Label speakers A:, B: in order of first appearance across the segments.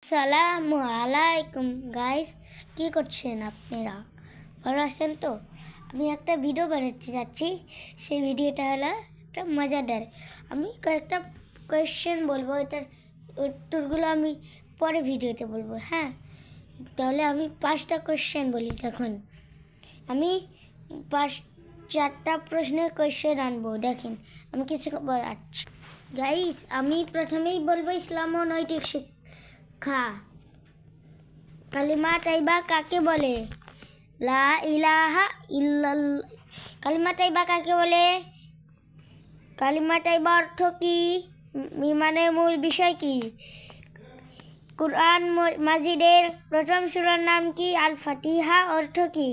A: আসসালামু আলাইকুম গাইস, কি করছেন আপনারা? ভালো আছেন তো? আমি একটা ভিডিও বানাতে যাচ্ছি। সেই ভিডিওটা হলো একটা মজাদার। আমি কয়েকটা কোয়েশ্চেন বলবো, এটার উত্তরগুলো আমি পরে ভিডিওতে বলবো। হ্যাঁ, তাহলে আমি 5টা কোয়েশ্চেন বলি। দেখুন, আমি 4টা প্রশ্নের কোয়েশ্চেন আনবো। দেখেন আমি কিছু খবর আছি গাইস। আমি প্রথমেই বলবো ইসলাম ও নৈতিক শিক্ষা। কালিমা তাইবা কাকে বলে? লা ইলাহা ইল্লাল্লাহ। কালিমা তাইবা কাকে বলে? কালিমা তাইবা অর্থ কি? ঈমানের মূল বিষয় কি? কুরআন মাজিদের প্রথম সূরার নাম কি? আল ফাতিহা অর্থ কি?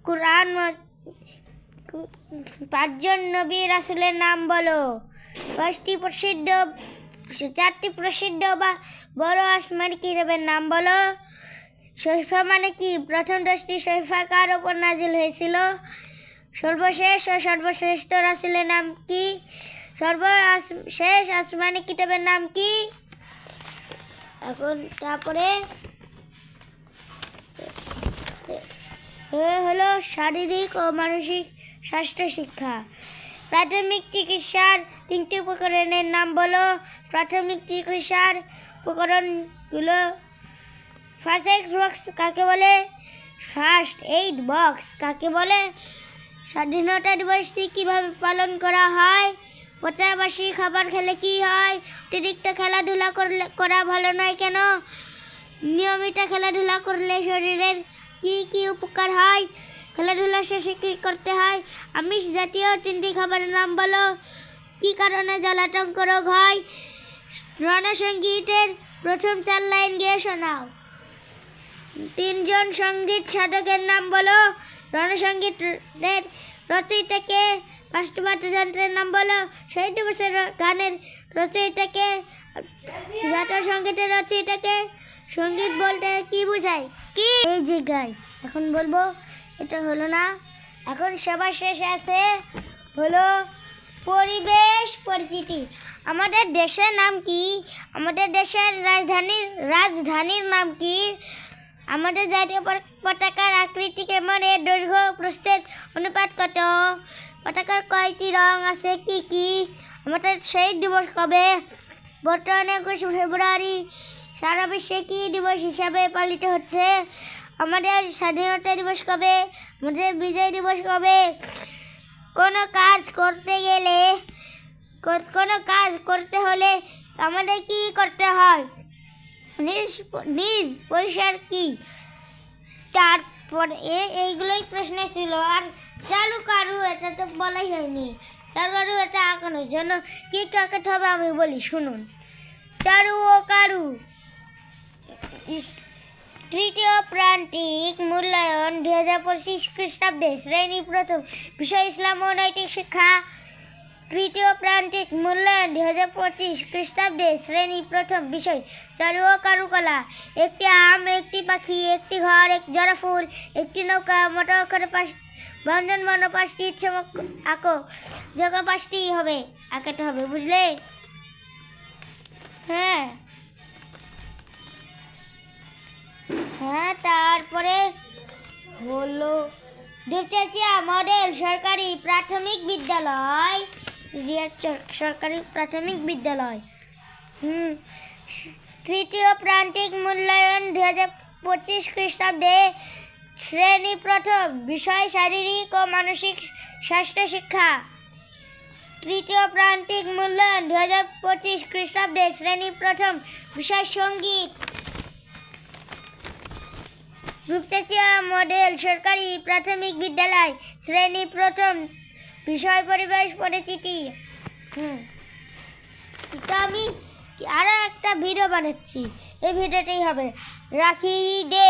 A: কুরআন 5জন নবী রাসূলের নাম বলো। 4টি প্রসিদ্ধ বা বড় আসমানি কিতাবের নাম বলো। সহিফা মানে কি? প্রথম 10টি সহিফা কার উপর নাজিল হয়েছিল? সর্বশেষ ও সর্বশ্রেষ্ঠ রাসূলের নাম কি? সর্বশেষ আসমানি কিতাবের নাম কি? এখন তারপরে হলো শারীরিক ও মানসিক স্বাস্থ্য শিক্ষা। প্রাথমিক চিকিৎসার 3টি উপকরণের নাম বলো। প্রাথমিক চিকিৎসার উপকরণগুলো। ফার্স্ট এইড বক্স কাকে বলে? ফার্স্ট এইড বক্স কাকে বলে? স্বাধীনতা দিবসটি কীভাবে পালন করা হয়? পচাবাসি খাবার খেলে কি হয়? অতিরিক্ত খেলাধুলা করা ভালো নয় কেন? নিয়মিত খেলাধুলা করলে শরীরের কি কি উপকার হয়? খেলাধুলা শেষে কী করতে হয়? আমিষ জাতীয় 3টি খাবারের নাম বলো। কী কারণে জলাতঙ্ক রোগ হয়? রণসঙ্গীতের প্রথম 4 লাইন গেয়ে শোনাও। 3জন সঙ্গীত সাধকের নাম বলো। রণসঙ্গীতের রচয়িতাকে। 5টি বাদ্যযন্ত্রের নাম বলো। শহীদ দিবসের গানের রচয়িতাকে। জাতীয় সঙ্গীতের রচয়িতাকে। সঙ্গীত বলতে কি বোঝায়? কি? এই যে গাইস, এখন বলবো, এটা হলো না। এখন সবার শেষে আছে হলো পরিবেশ পরিচিতি। আমাদের দেশের নাম কি? আমাদের দেশের রাজধানীর নাম কি? আমাদের জাতীয় পতাকার আকৃতি কেমন? এর দৈর্ঘ্য প্রস্থের অনুপাত কত? পতাকার কয়টি রং আছে? কি কি? আমাদের শহীদ দিবস কবে? বর্তমানে 21 ফেব্রুয়ারি। সারা বিশ্বে কি দিবস হিসাবে পালিত হচ্ছে? আমাদের স্বাধীনতা দিবস কবে? আমাদের বিজয় দিবস কবে? কোনো কাজ করতে হলে আমাদের কি করতে হয়? নিজ পরিসর কি? তারপরে এইগুলোই প্রশ্ন ছিল। আর চারু কারু, এটা তো বলাই হয়নি। চারু কারু এটা আঁকানোর জন্য কি আঁকাতে হবে আমি বলি, শুনুন। চারু ও কারু। তৃতীয় প্রান্তিক মূল্যায়ন 2025 খ্রিস্টাব্দে। শ্রেণী প্রথম। বিষয় ইসলাম ও নৈতিক শিক্ষা। তৃতীয় প্রান্তিক মূল্যায়ন 2025 খ্রিস্টাব্দে। শ্রেণী প্রথম। বিষয় চারু ও কারুকলা। একটি আম, একটি পাখি, একটি ঘর, এক জোড়া ফুল, একটি নৌকা, মোটা অক্ষরে ব্যঞ্জন বর্ণ 5টি ইচ্ছে আঁকো। যখন 5টি হবে আঁকাতে হবে, বুঝলে? হ্যাঁ, তারপরে হলো দুপচাচিয়া মডেল সরকারি প্রাথমিক বিদ্যালয়। সরকারি প্রাথমিক বিদ্যালয়। তৃতীয় প্রান্তিক মূল্যায়ন 2025 খ্রিস্টাব্দে। শ্রেণী প্রথম। বিষয় শারীরিক ও মানসিক স্বাস্থ্য শিক্ষা। তৃতীয় প্রান্তিক মূল্যায়ন 2025 খ্রিস্টাব্দে। শ্রেণী প্রথম। বিষয় সঙ্গীত। রূপচাচিয়া মডেল সরকারি প্রাথমিক বিদ্যালয়। শ্রেণী প্রথম। বিষয় পরিবেশ পরিচিতি। তো আমি আরও একটা ভিডিও বানাচ্ছি, এই ভিডিওটাই হবে। রাখি দে।